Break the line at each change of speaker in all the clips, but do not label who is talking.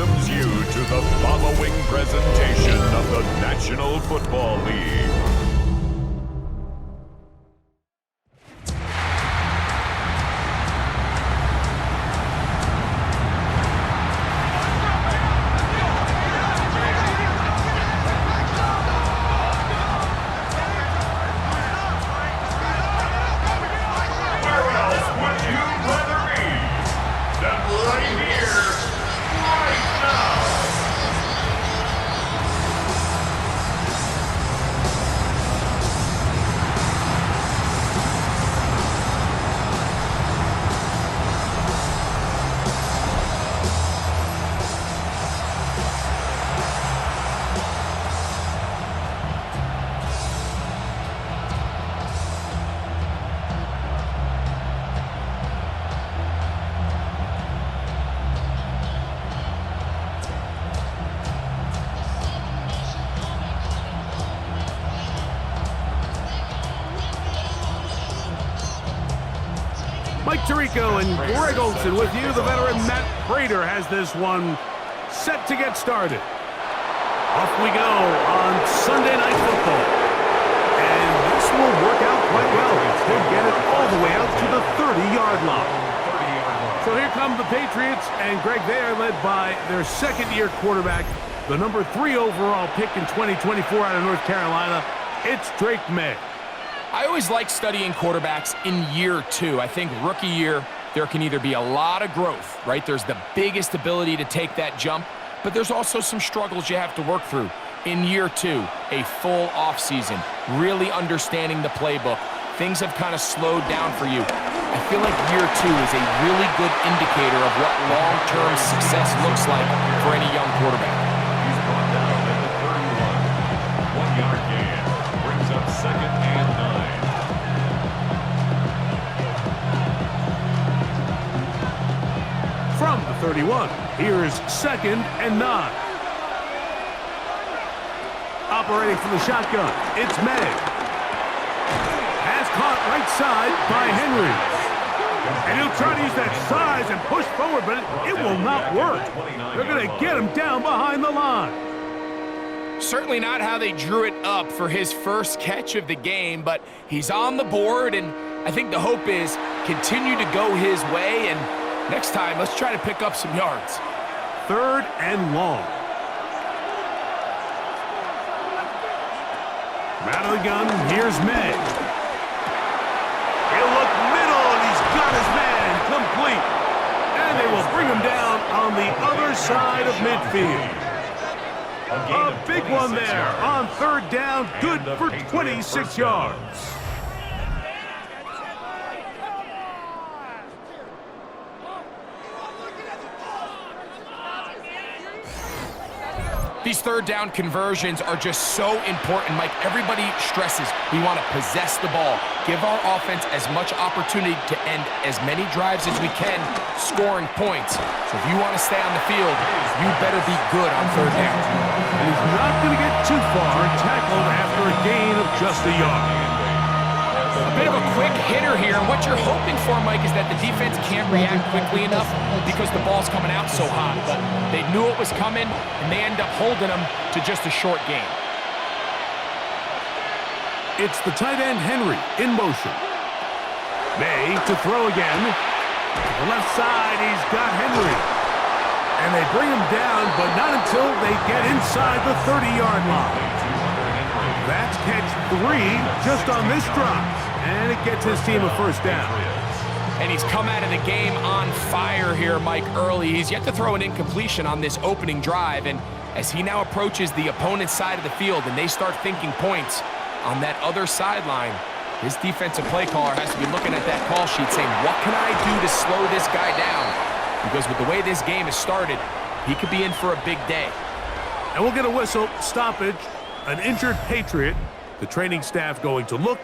welcomes you to the following presentation of the National Football League.
Mike Tirico and Greg Olson with you. The veteran Matt Prater has this one set to get started. Off we go on Sunday Night Football. And this will work out quite well. They'll get it all the way out to the 30-yard line. So here come the Patriots, and Greg, they are led by their second-year quarterback, the number 3 overall pick in 2024 out of North Carolina. It's Drake May.
I always like studying quarterbacks in year 2. I think rookie year, there can either be a lot of growth, right? There's the biggest ability to take that jump, but there's also some struggles you have to work through. In year 2, a full offseason, really understanding the playbook. Things have kind of slowed down for you. I feel like year 2 is a really good indicator of what long-term success looks like for any young quarterback.
He's brought down at the 31. 1-yard gain. Brings up 2nd and 9.
From the 31, here's 2nd and 9. Operating from the shotgun, it's May. Has caught right side by Henry. And he'll try to use that size and push forward, but it will not work. They're going to get him down behind the line.
Certainly not how they drew it up for his first catch of the game, but he's on the board, and I think the hope is continue to go his way, and next time, let's try to pick up some yards.
3rd and long. From out of the gun, here's May. He'll look middle, and he's got his man complete. And they will bring him down on the other side of midfield. A big one there on 3rd down, good for 26 yards.
These 3rd down conversions are just so important, Mike. Everybody stresses we want to possess the ball, give our offense as much opportunity to end as many drives as we can, scoring points. So if you want to stay on the field, you better be good on 3rd down.
And he's not going to get too far tackled after a gain of just a yard.
A bit of a quick hitter here. What you're hoping for, Mike, is that the defense can't react quickly enough because the ball's coming out so hot. But they knew it was coming, and they end up holding them to just a short gain.
It's the tight end Henry in motion. May to throw again. To the left side, he's got Henry. And they bring him down, but not until they get inside the 30-yard line. That's catch 3 just on this drive. And it gets his team a 1st down.
And he's come out of the game on fire here, Mike, early. He's yet to throw an incompletion on this opening drive. And as he now approaches the opponent's side of the field and they start thinking points on that other sideline, his defensive play caller has to be looking at that call sheet saying, what can I do to slow this guy down? Because with the way this game has started, he could be in for a big day.
And we'll get a whistle, stoppage, an injured Patriot. The training staff going to look,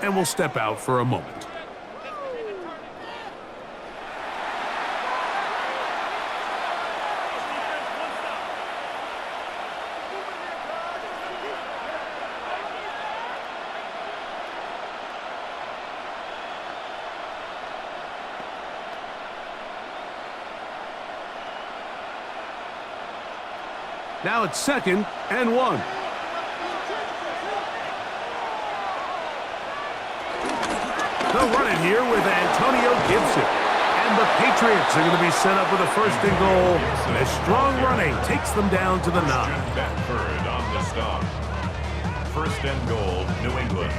and we'll step out for a moment. Now it's 2nd and 1. They'll run it here with Antonio Gibson. And the Patriots are going to be set up with a 1st and goal. As strong running takes them down to the 9.
Bedford on the stop. 1st and goal, New England.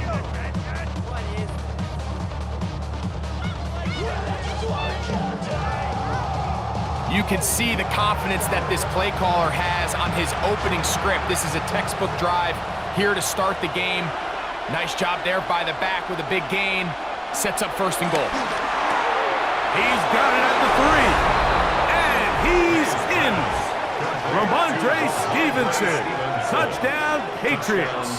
You can see the confidence that this play caller has on his opening script. This is a textbook drive here to start the game. Nice job there by the back with a big gain. Sets up 1st and goal.
He's got it at the 3. And he's in. Ramondre Stevenson. Touchdown, Patriots.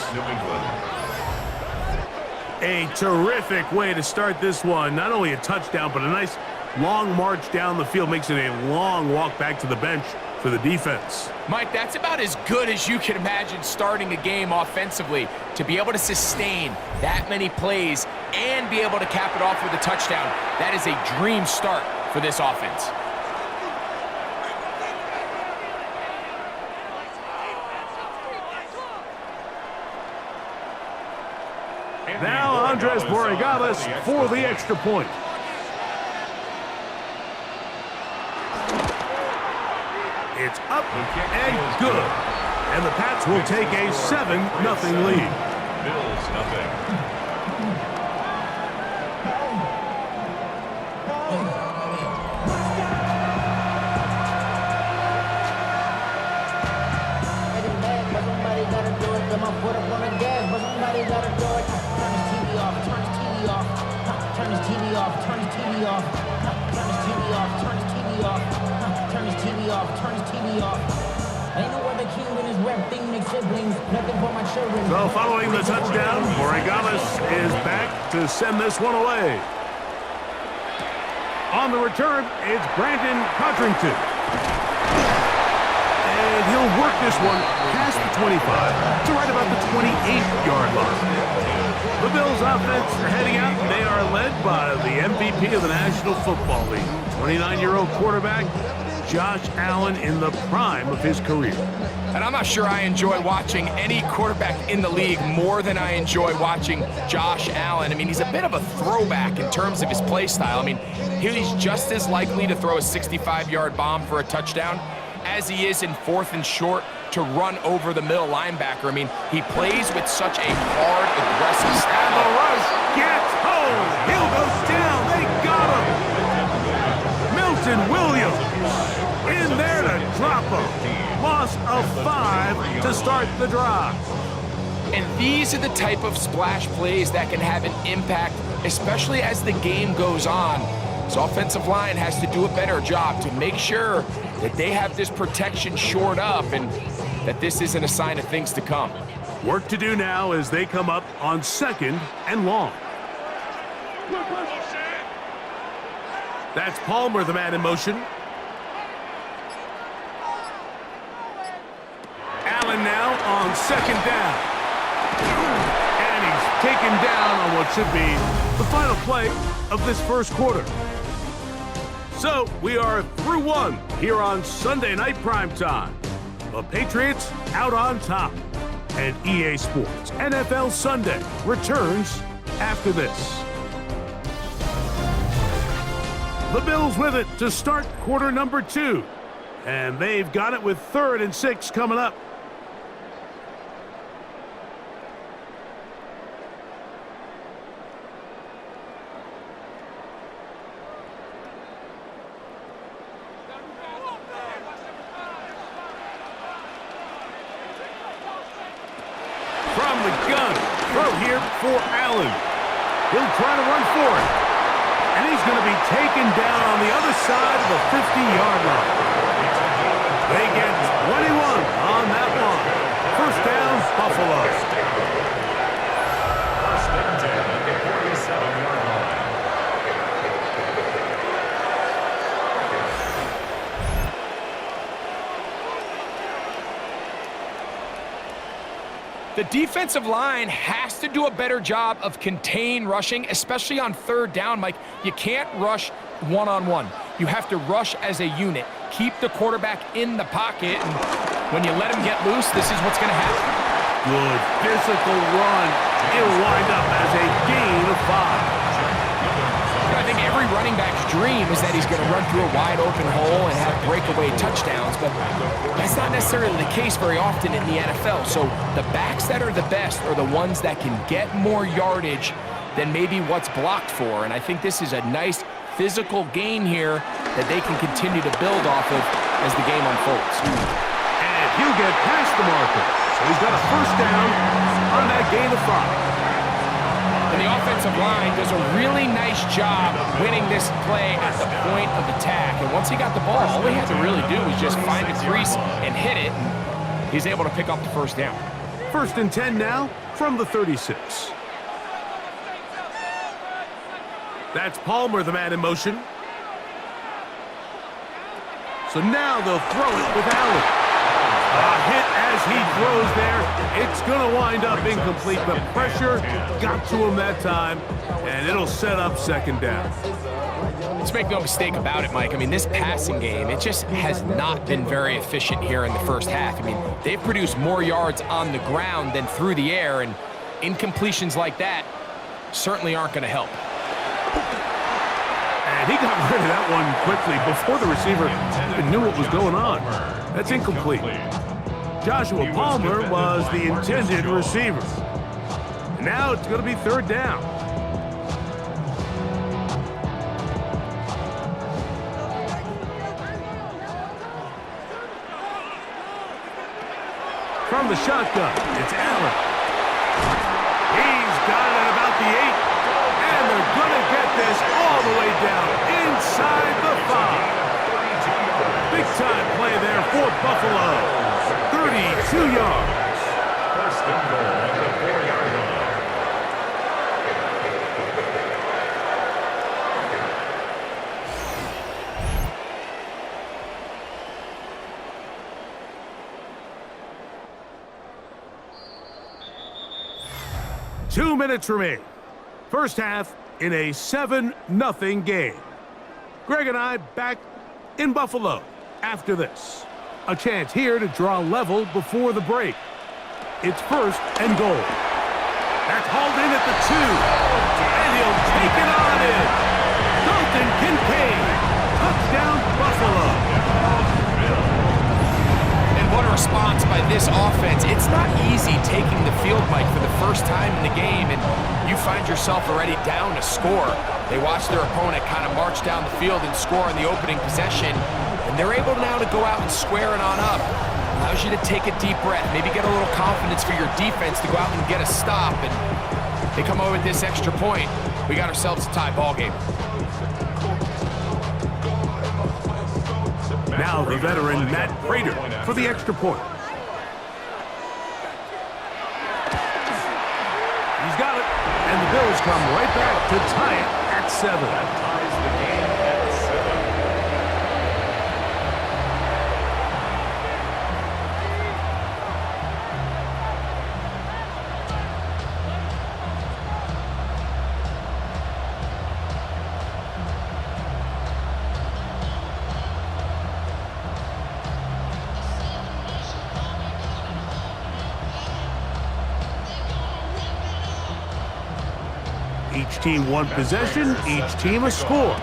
A terrific way to start this one. Not only a touchdown, but a nice long march down the field. Makes it a long walk back to the bench for the defense.
Mike, that's about as good as you can imagine starting a game offensively. To be able to sustain that many plays and be able to cap it off with a touchdown, that is a dream start for this offense.
Now Andres Borregales for the extra point. It's up and good. And the Pats will take a 7-0 lead.
Bills nothing.
So following the touchdown, Borregales is back to send this one away. On the return, it's Brandon Codrington. And he'll work this one past the 25 to right about the 28-yard line. The Bills offense are heading out. They are led by the MVP of the National Football League, 29-year-old quarterback Josh Allen in the prime of his career.
And I'm not sure I enjoy watching any quarterback in the league more than I enjoy watching Josh Allen. I mean, he's a bit of a throwback in terms of his play style. I mean, he's just as likely to throw a 65-yard bomb for a touchdown as he is in 4th and short to run over the middle linebacker. I mean, he plays with such a hard, aggressive style.
The rush gets home. He'll go down. They got him. Milton Williams in there to drop him. Loss of 5 to start the drive.
And these are the type of splash plays that can have an impact, especially as the game goes on. This offensive line has to do a better job to make sure that they have this protection shored up and that this isn't a sign of things to come.
Work to do now as they come up on 2nd and long. That's Palmer, the man in motion. Allen now on 2nd down. And he's taken down on what should be the final play of this 1st quarter. So we are through 1 here on Sunday Night Primetime. The Patriots out on top. And EA Sports NFL Sunday returns after this. The Bills with it to start quarter number 2. And they've got it with 3rd and 6 coming up. From the gun, throw here for Allen. He'll try to run for it. And he's going to be taken down on the other side of the 50-yard line. They get 21 on that one. 1st down, Buffalo.
1st and 10 at the 47-yard line.
The defensive line has to do a better job of contain rushing, especially on 3rd down, Mike. You can't rush one-on-one. You have to rush as a unit. Keep the quarterback in the pocket. And When you let him get loose, this is what's going to happen.
Good physical run. It'll wind up as a gain of 5.
I think every running back's dream is that he's going to run through a wide open hole and have breakaway touchdowns, but that's not necessarily the case very often in the NFL. So the backs that are the best are the ones that can get more yardage than maybe what's blocked for. And I think this is a nice physical gain here that they can continue to build off of as the game unfolds.
And he'll get past the marker. So he's got a first down on that gain of 5.
And the offensive line does a really nice job winning this play at the point of attack. And once he got the ball, all he had to really do was just find the crease and hit it. And he's able to pick up the first down.
1st and 10 now from the 36. That's Palmer, the man in motion. So now they'll throw it with Allen. A hit as he throws there. It's going to wind up incomplete. The pressure got to him that time, and it'll set up 2nd down.
Let's make no mistake about it, Mike. I mean, this passing game, it just has not been very efficient here in the first half. I mean, they've produced more yards on the ground than through the air, and incompletions like that certainly aren't going to help.
And he got rid of that one quickly before the receiver even knew what was going on. That's incomplete. Joshua Palmer was the intended receiver. And now it's going to be 3rd down. From the shotgun, it's Allen. He's got it about the 8. And they're going to get this all the way down inside the 5. Big-time play there for Buffalo. 32 yards.
First and goal at the 4-yard line.
Two minutes remain. First half in a 7-0 game. Greg and I back in Buffalo after this. A chance here to draw level before the break. It's 1st and goal. That's hauled in at the 2. And he'll take it on in. Dalton Kincaid. Touchdown, Buffalo.
And what a response by this offense. It's not easy taking the field, Mike, for the first time in the game, and you find yourself already down a score. They watch their opponent kind of march down the field and score in the opening possession, and they're able now to go out and square it on up. Allows you to take a deep breath, maybe get a little confidence for your defense to go out and get a stop, and they come over with this extra point. We got ourselves a tie ball game.
Now the veteran Matt Prater for the extra point. He's got it, and the Bills come right back to tie it at 7.
That ties the game at 7.
Each team one possession, each team a score.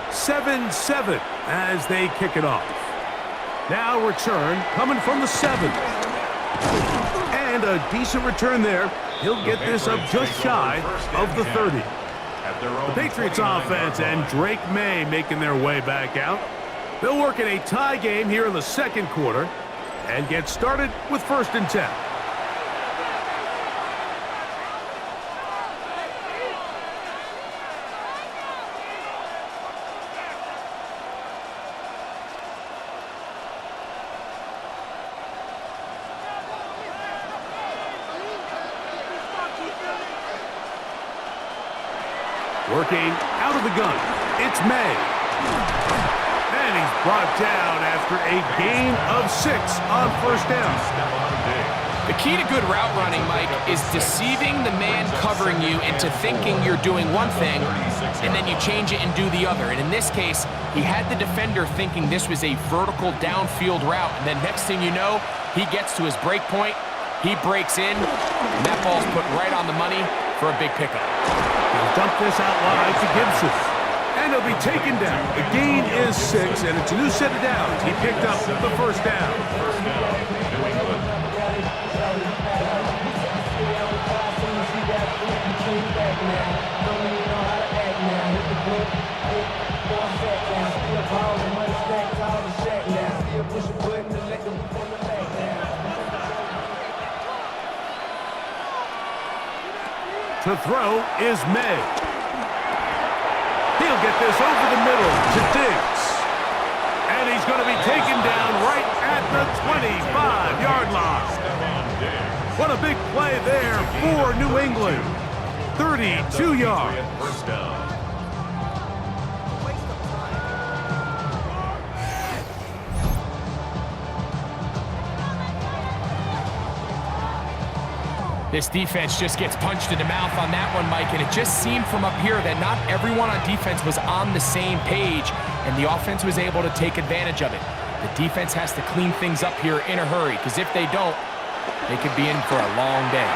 7-7 as they kick it off. Now return coming from the 7. And a decent return there. He'll get this up just shy of the 30. The Patriots offense and Drake May making their way back out. They'll work in a tie game here in the 2nd quarter and get started with 1st and 10. Working out of the gun, it's May. And he's brought down after a gain of 6 on 1st down.
The key to good route running, Mike, is deceiving the man covering you into thinking you're doing one thing, and then you change it and do the other. And in this case, he had the defender thinking this was a vertical downfield route, and then next thing you know, He gets to his break point, he breaks in, and that ball's put right on the money for a big pickup.
He'll dump this out wide to Gibson. And he'll be taken down. The gain is 6, and it's a new set of downs. He picked up the first down.
First down, New England.
To throw is May. He'll get this over the middle to Diggs. And he's going to be taken down right at the 25-yard line.
Stefon Diggs.
What a big play there for New England. 32 yards.
First down.
This defense just gets punched in the mouth on that one, Mike, and it just seemed from up here that not everyone on defense was on the same page, and the offense was able to take advantage of it. The defense has to clean things up here in a hurry, because if they don't, they could be in for a long day.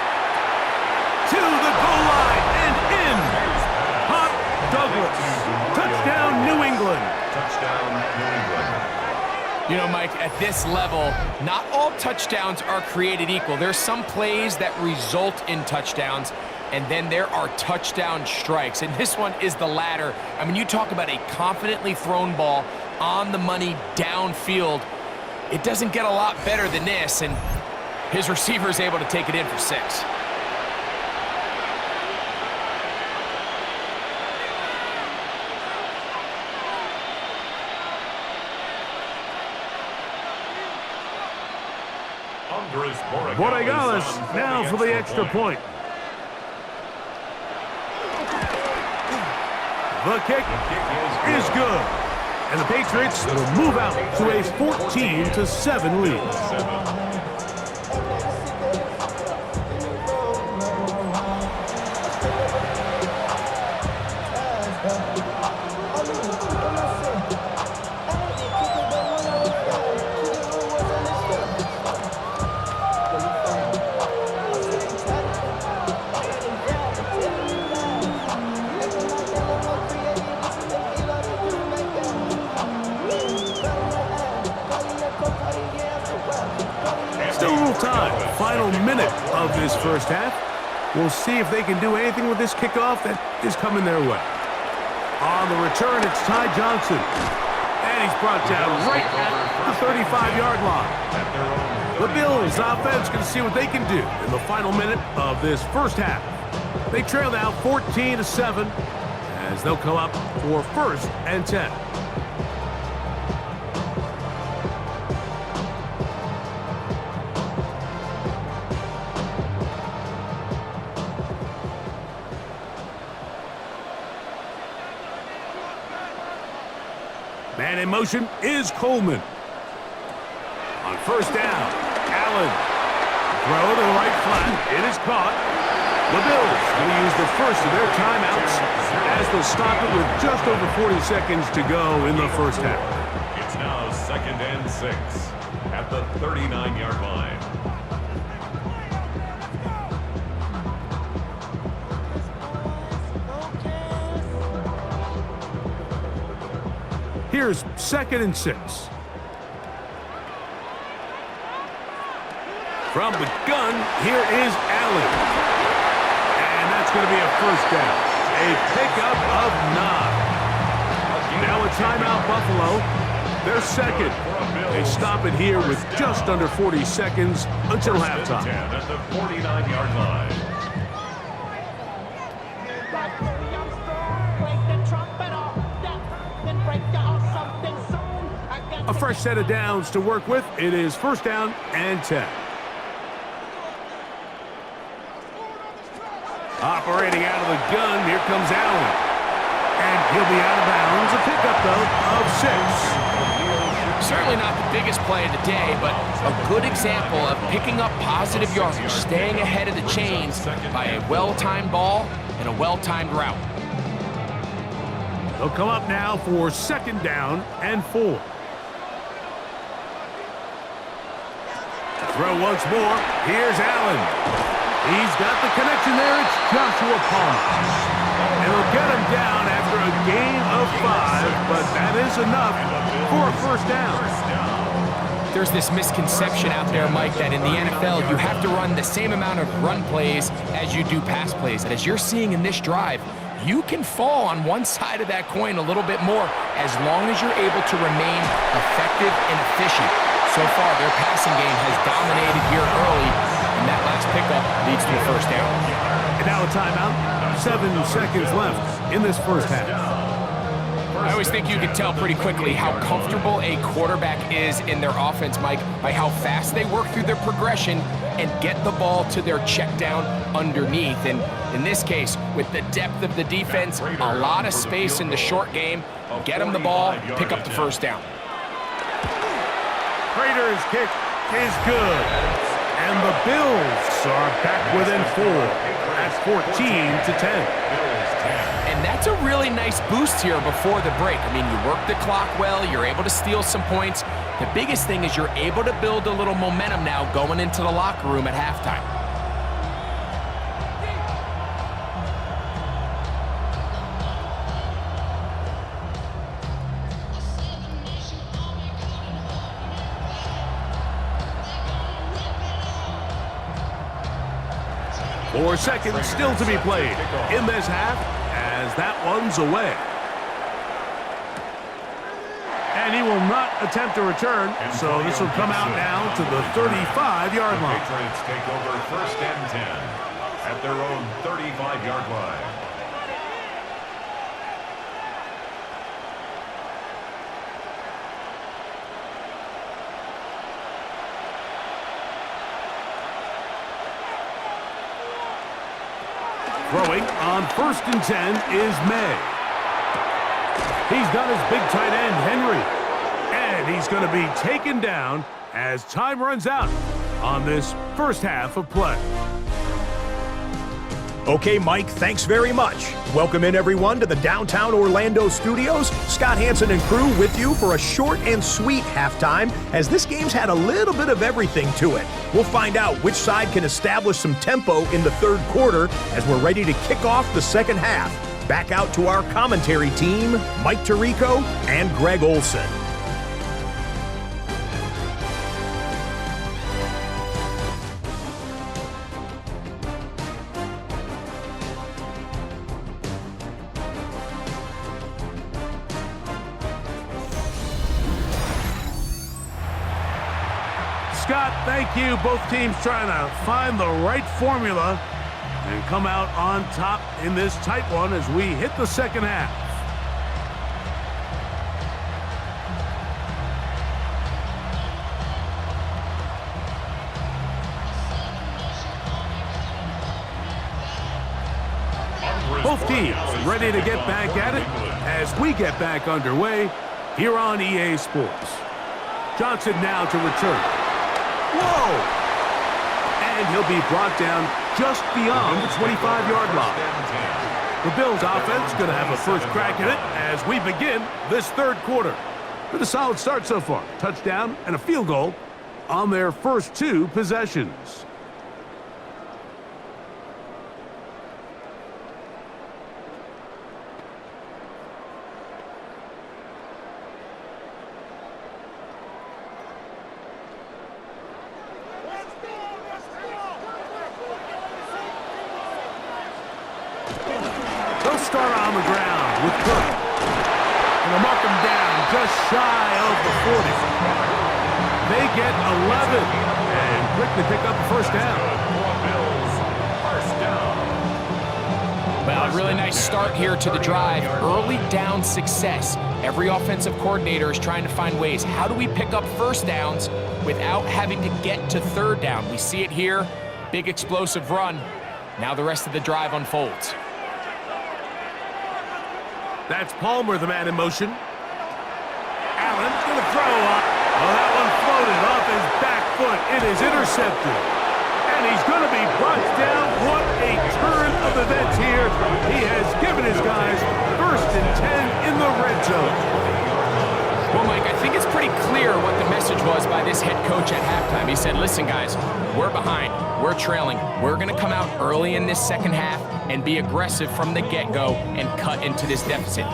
To the goal line and in. Pop Douglas. Touchdown, New England.
Touchdown, New England.
You know, Mike, at this level, not all touchdowns are created equal. There's some plays that result in touchdowns, and then there are touchdown strikes, and this one is the latter. I mean, you talk about a confidently thrown ball on the money downfield. It doesn't get a lot better than this, and his receiver is able to take it in for 6.
Borregales now for the extra point. The kick is good. And the Patriots will move out to a 14-7 lead. Final minute of this first half. We'll see if they can do anything with this kickoff that is coming their way. On the return, it's Ty Johnson. And he's brought down right at the 35-yard line. The Bills offense can see what they can do in the final minute of this first half. They trail now 14-7 as they'll come up for 1st and 10. Man in motion is Coleman. On 1st down, Allen. Throw to the right flat. It is caught. The Bills going to use the first of their timeouts as they'll stop it with just over 40 seconds to go in the first half.
It's now 2nd and 6 at the 39-yard line.
Here's 2nd and 6. From the gun, here is Allen. And that's going to be a 1st down. A pickup of 9. Now a timeout, Buffalo. They're 2nd. They stop it here with just under 40 seconds until halftime.
At the 49-yard line.
A fresh set of downs to work with. It is 1st down and 10. Operating out of the gun, here comes Allen. And he'll be out of bounds. A pickup, though, of 6.
Certainly not the biggest play of the day, but a good example of picking up positive yardage, staying ahead of the chains by a well-timed ball and a well-timed route.
They'll come up now for 2nd down and 4. Throw once more. Here's Allen. He's got the connection there. It's Joshua Palmer. And he'll get him down after a gain of 5, but that is enough for a first down.
There's this misconception out there, Mike, that in the NFL, you have to run the same amount of run plays as you do pass plays. And as you're seeing in this drive, you can fall on one side of that coin a little bit more as long as you're able to remain effective and efficient. So far, their passing game has dominated here early, and that last pickup leads to a first down.
And now a timeout. 7 seconds left in this first half.
I always think you can tell pretty quickly how comfortable a quarterback is in their offense, Mike, by how fast they work through their progression and get the ball to their check down underneath. And in this case, with the depth of the defense, a lot of space in the short game, get them the ball, pick up the first down.
Prater's kick is good. And the Bills are back within 4 at 14-10.
And that's a really nice boost here before the break. I mean, you work the clock well, you're able to steal some points. The biggest thing is you're able to build a little momentum now going into the locker room at halftime.
Four seconds still to be played in this half as that one's away. And he will not attempt a return, so this will come out now to the 35-yard line.
The Patriots take over 1st and 10 at their own 35-yard line.
Throwing on 1st and 10 is May. He's got his big tight end, Henry. And he's going to be taken down as time runs out on this first half of play.
Okay, Mike, thanks very much. Welcome in, everyone, to the downtown Orlando studios. Scott Hansen and crew with you for a short and sweet halftime, as this game's had a little bit of everything to it. We'll find out which side can establish some tempo in the third quarter as we're ready to kick off the second half. Back out to our commentary team, Mike Tirico and Greg Olson.
Scott, thank you. Both teams trying to find the right formula and come out on top in this tight one as we hit the second half. Both teams ready to get back at it as we get back underway here on EA Sports. Johnson now to return. Whoa! And he'll be brought down just beyond the 25-yard line. The Bills offense going to have a first crack at it as we begin this third quarter. With a solid start so far. Touchdown and a field goal on their first 2 possessions. They'll start on the ground with Cook. And they'll mark him down just shy of the 40. They get 11 and quickly pick up the first down.
Well, a really nice start here to the drive. Early down success. Every offensive coordinator is trying to find ways. How do we pick up first downs without having to get to third down? We see it here. Big explosive run. Now the rest of the drive unfolds.
That's Palmer, the man in motion. Allen going to throw up. Oh, that one floated off his back foot. It is intercepted. And he's going to be brought down. What a turn of events here. He has given his guys 1st and 10 in the red zone.
Well, Mike, I think it's pretty clear what the message was by this head coach at halftime. He said, listen, guys, we're behind. We're trailing. We're going to come out early in this second half and be aggressive from the get-go and cut into this deficit.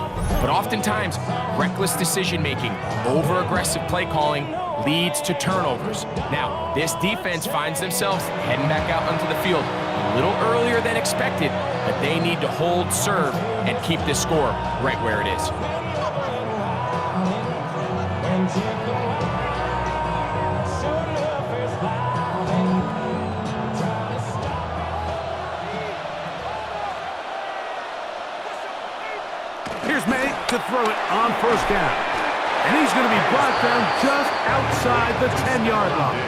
But oftentimes, reckless decision-making, over-aggressive play calling leads to turnovers. Now, this defense finds themselves heading back out onto the field a little earlier than expected, but they need to hold serve and keep this score right where it is.
Here's May to throw it on first down. And he's going to be brought down just outside the 10-yard line.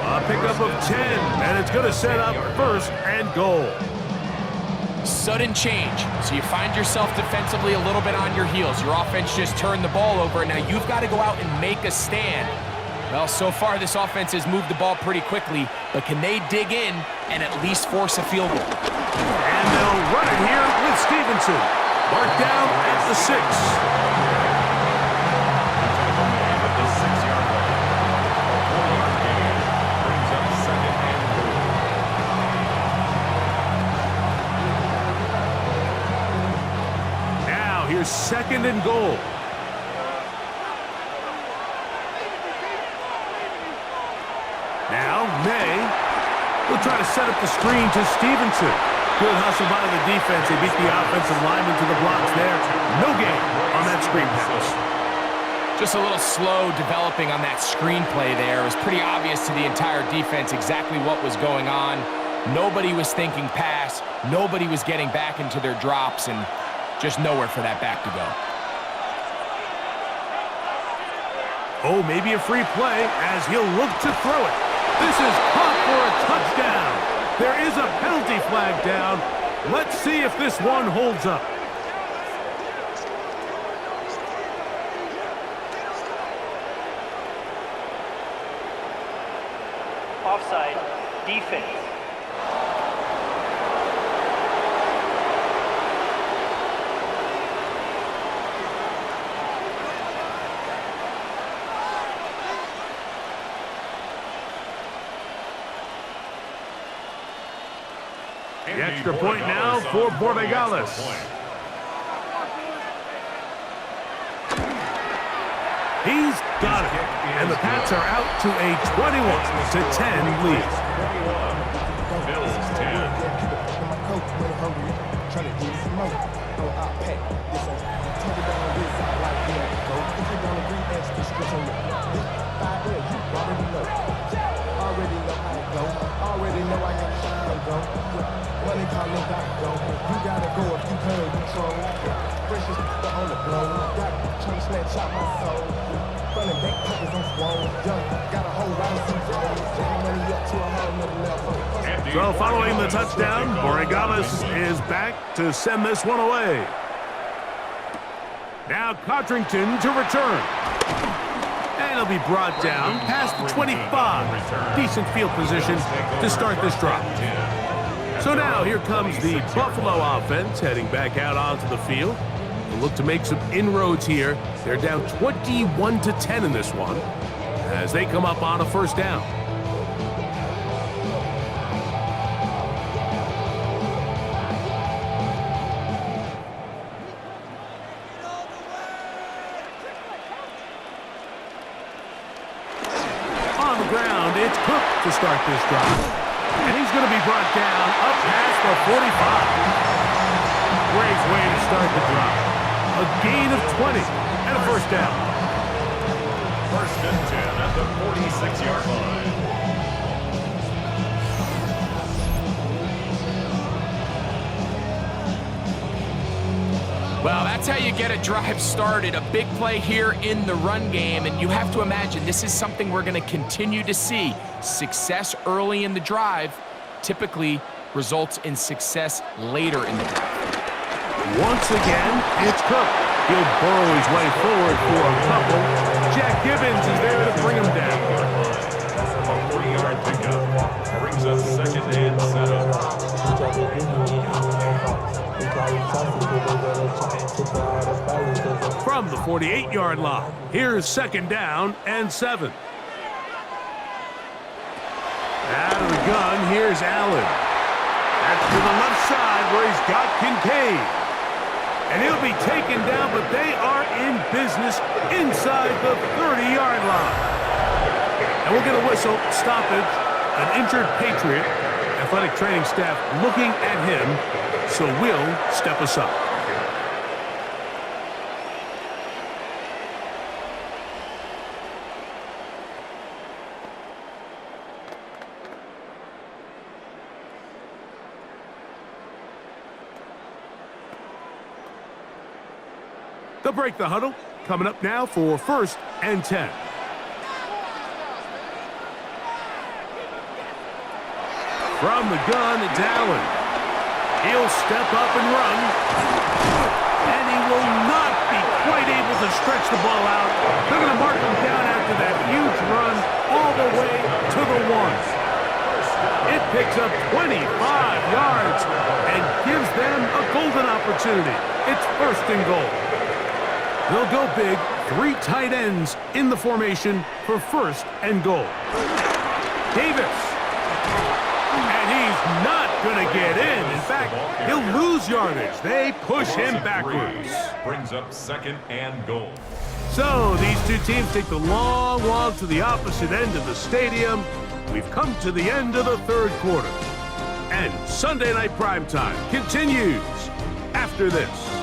A pickup of 10, and it's going to set up first and goal.
Sudden change, so you find yourself defensively a little bit on your heels. Your offense just turned the ball over, and now you've got to go out and make a stand. Well, so far this offense has moved the ball pretty quickly, but can they dig in and at least force a field goal?
And they'll run it here with Stevenson. Marked down at the 6. Here's second and goal. Now, May will try to set up the screen to Stevenson. Good hustle by the defense. They beat the offensive lineman to the blocks there. No gain on that screen pass.
Just a little slow developing on that screenplay there. It was pretty obvious to the entire defense exactly what was going on. Nobody was thinking pass. Nobody was getting back into their drops, and just nowhere for that back to go.
Oh, maybe a free play as he'll look to throw it. This is caught for a touchdown. There is a penalty flag down. Let's see if this one holds up.
Offside, defense.
The extra point now for Borregales. He's got it. And the Pats are out to a 21-10 lead.
Bills 10.
So following the touchdown, Borregales is back to send this one away. Now Codrington to return. And he'll be brought down past the 25. Decent field position to start this drive. So now here comes the Buffalo offense heading back out onto the field. They'll look to make some inroads here. They're down 21-10 in this one as they come up on a first down. On the ground, it's Cook to start this drive. And he's going to be brought down up past the 45. Great way to start the drive. A gain of 20 and a first down.
First and 10 at the 46-yard line.
Well, that's how you get a drive started. A big play here in the run game, and you have to imagine this is something we're going to continue to see. Success early in the drive typically results in success later in the drive.
Once again, it's Cook. He'll burrow his way forward for a couple. Jack Gibbons is there to bring him down.
A 3-yard pickup brings up second and 7.
From the 48-yard line, here's 2nd down and 7. Out of the gun, here's Allen. That's to the left side where he's got Kincaid. And he'll be taken down, but they are in business inside the 30-yard line. And we'll get a whistle, stoppage, an injured Patriot. Athletic training staff looking at him, so we'll step aside. They'll break the huddle. Coming up now for 1st and 10. From the gun, it's Allen. He'll step up and run. And he will not be quite able to stretch the ball out. They're going to mark him down after that huge run all the way to the 1. It picks up 25 yards and gives them a golden opportunity. It's 1st and goal. They'll go big, 3 tight ends in the formation for 1st and goal. Davis. And he's not going to get in. In fact, he'll lose yardage. They push him backwards.
Brings up 2nd and goal.
So these two teams take the long walk to the opposite end of the stadium. We've come to the end of the 3rd quarter. And Sunday Night Primetime continues after this.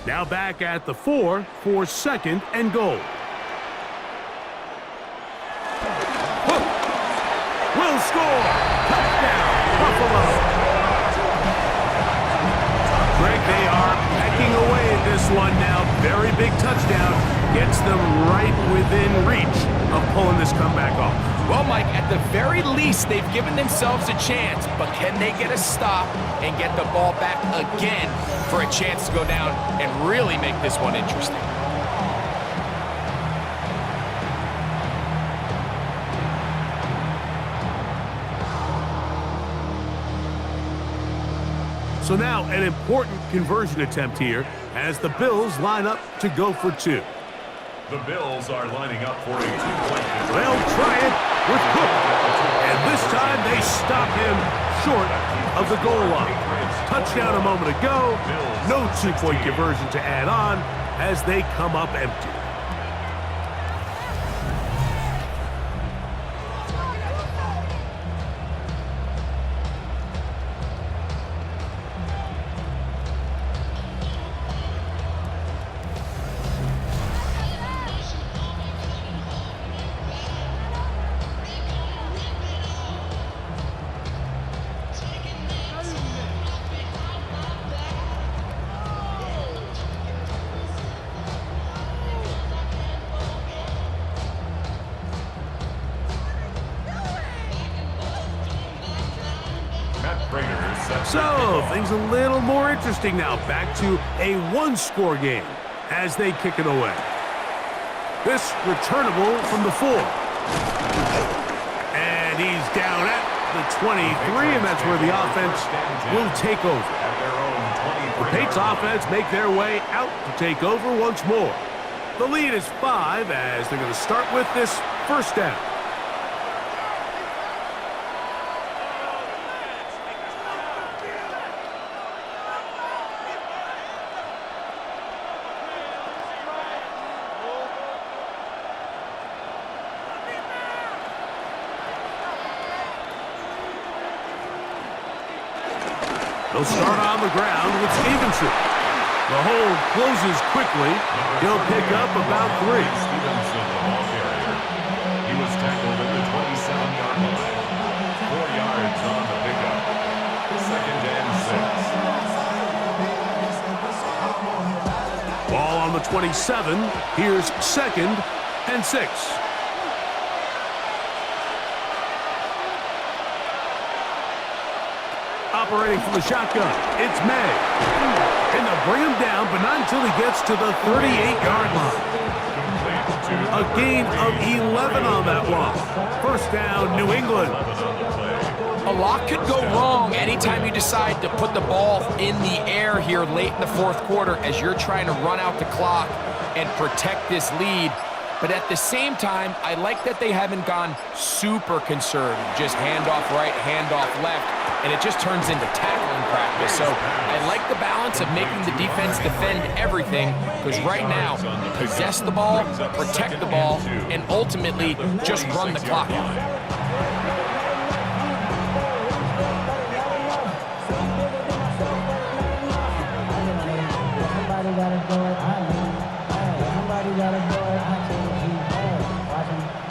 Now back at the 4 for 2nd and goal. Hook will score. Touchdown, Buffalo. Greg, they are pecking away at this one now. Very big touchdown. Gets them right within reach of pulling this comeback off.
Well, Mike, at the very least, they've given themselves a chance, but can they get a stop and get the ball back again for a chance to go down and really make this one interesting?
So now an important conversion attempt here as the Bills line up to go for 2.
The Bills are lining up for a 2-point conversion.
They'll try it with Cook. And this time they stop him short of the goal line. Touchdown a moment ago. No 2-point conversion to add on as they come up empty. So, things a little more interesting now. Back to a 1-score game as they kick it away. This returnable from the 4. And he's down at the 23, and that's where the offense will take over. The Patriots offense make their way out to take over once more. The lead is 5 as they're going to start with this 1st down. They'll start on the ground with Stevenson. The hold closes quickly. He'll pick up about 3.
Stevenson, the ball carrier. He was tackled at the 27-yard line. 4 yards on the pickup. 2nd and 6.
Ball on the 27. Here's 2nd and 6. Operating from the shotgun, it's May. And they'll bring him down, but not until he gets to the 38-yard line. A gain of 11 on that block. First down, New England.
A lot could go wrong anytime you decide to put the ball in the air here late in the fourth quarter as you're trying to run out the clock and protect this lead. But at the same time, I like that they haven't gone super conservative. Just handoff right, handoff left, and it just turns into tackling practice. So I like the balance of making the defense defend everything, because right now, possess the ball, protect the ball, and ultimately just run the clock out.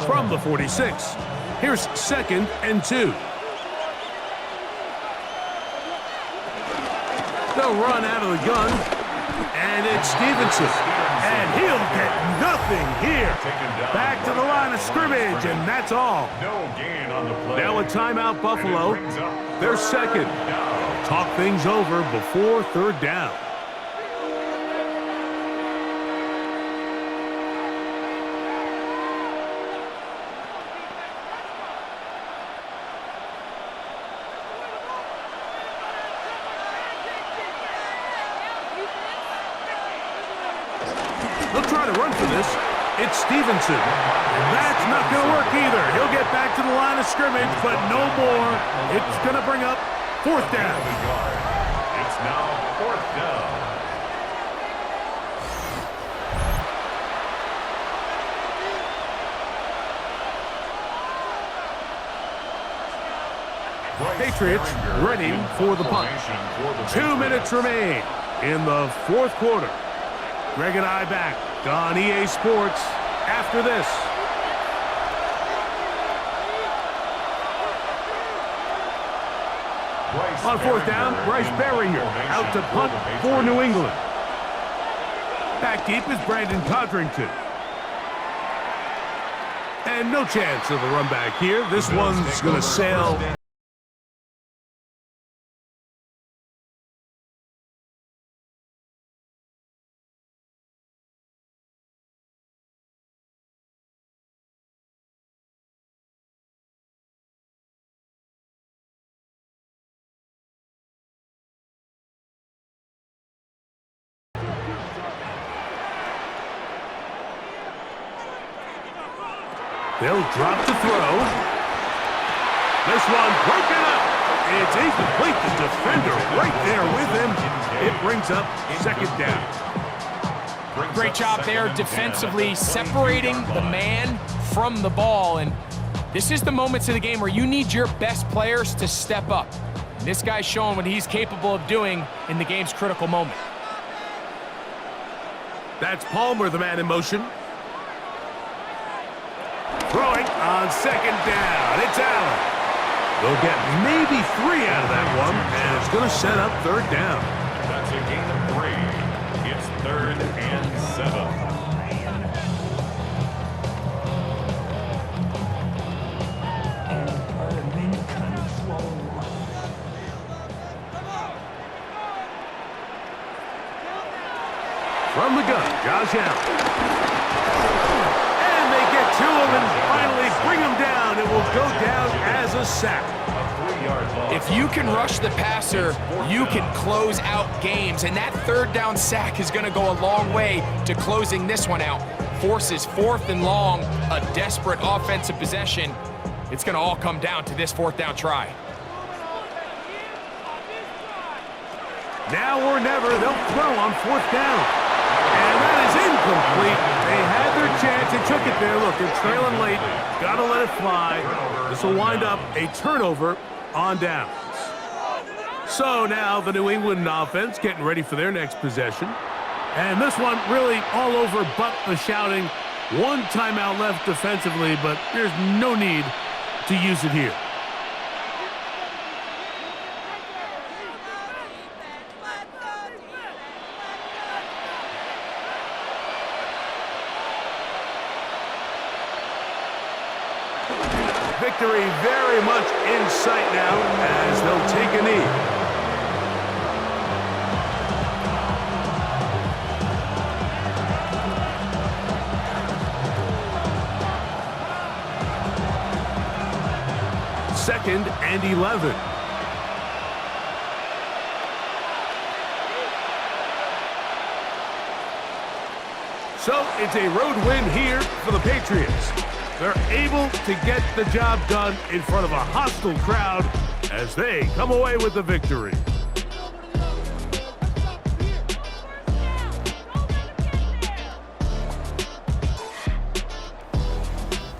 From the 46, here's 2nd and 2. They'll run out of the gun, and it's Stevenson. And he'll get nothing here. Back to the line of scrimmage, and that's all. Now a timeout, Buffalo. They're second. Talk things over before third down. They'll try to run for this. It's Stevenson. And that's not going to work either. He'll get back to the line of scrimmage, but no more. It's going to bring up fourth down.
It's now fourth down.
Patriots ready for the punt. 2 minutes remain in the fourth quarter. Greg and I back on EA Sports after this. On fourth down, Bryce Berringer out to punt for New England. Back deep is Brandon Codrington. And no chance of a run back here. This one's going to sail. They'll drop to throw. This one broken up. It's incomplete. The defender right there with him. It brings up second down.
Great job there defensively, separating the man from the ball. And this is the moments of the game where you need your best players to step up. And this guy's showing what he's capable of doing in the game's critical moment.
That's Palmer, the man in motion. Throwing on second down. It's Allen. They'll get maybe 3 out of that one, and it's going to set up third down.
That's a gain of 3. It's 3rd and 7.
From the gun, Josh Allen. And they get to him and finally bring him down. It will go down as a sack.
If you can rush the passer, you can close out games. And that third down sack is going to go a long way to closing this one out. Forces 4th and long, a desperate offensive possession. It's going to all come down to this 4th down try.
Now or never, they'll throw on 4th down. And that is incomplete. They had their chance. They took it there. Look, they're trailing late. Got to let it fly. This will wind up a turnover on downs. So now the New England offense getting ready for their next possession. And this one really all over but the shouting. 1 timeout left defensively, but there's no need to use it here. Victory very much in sight now as they'll take a knee. 2nd and 11. So it's a road win here for the Patriots. They're able to get the job done in front of a hostile crowd as they come away with the victory.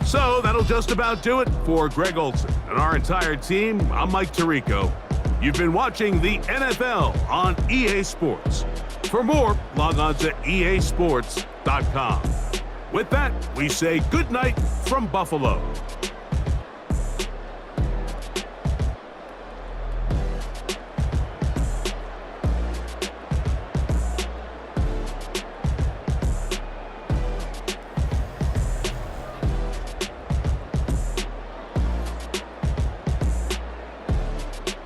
So that'll just about do it for Greg Olson and our entire team. I'm Mike Tirico. You've been watching the NFL on EA Sports. For more, log on to easports.com. With that, we say good night from Buffalo.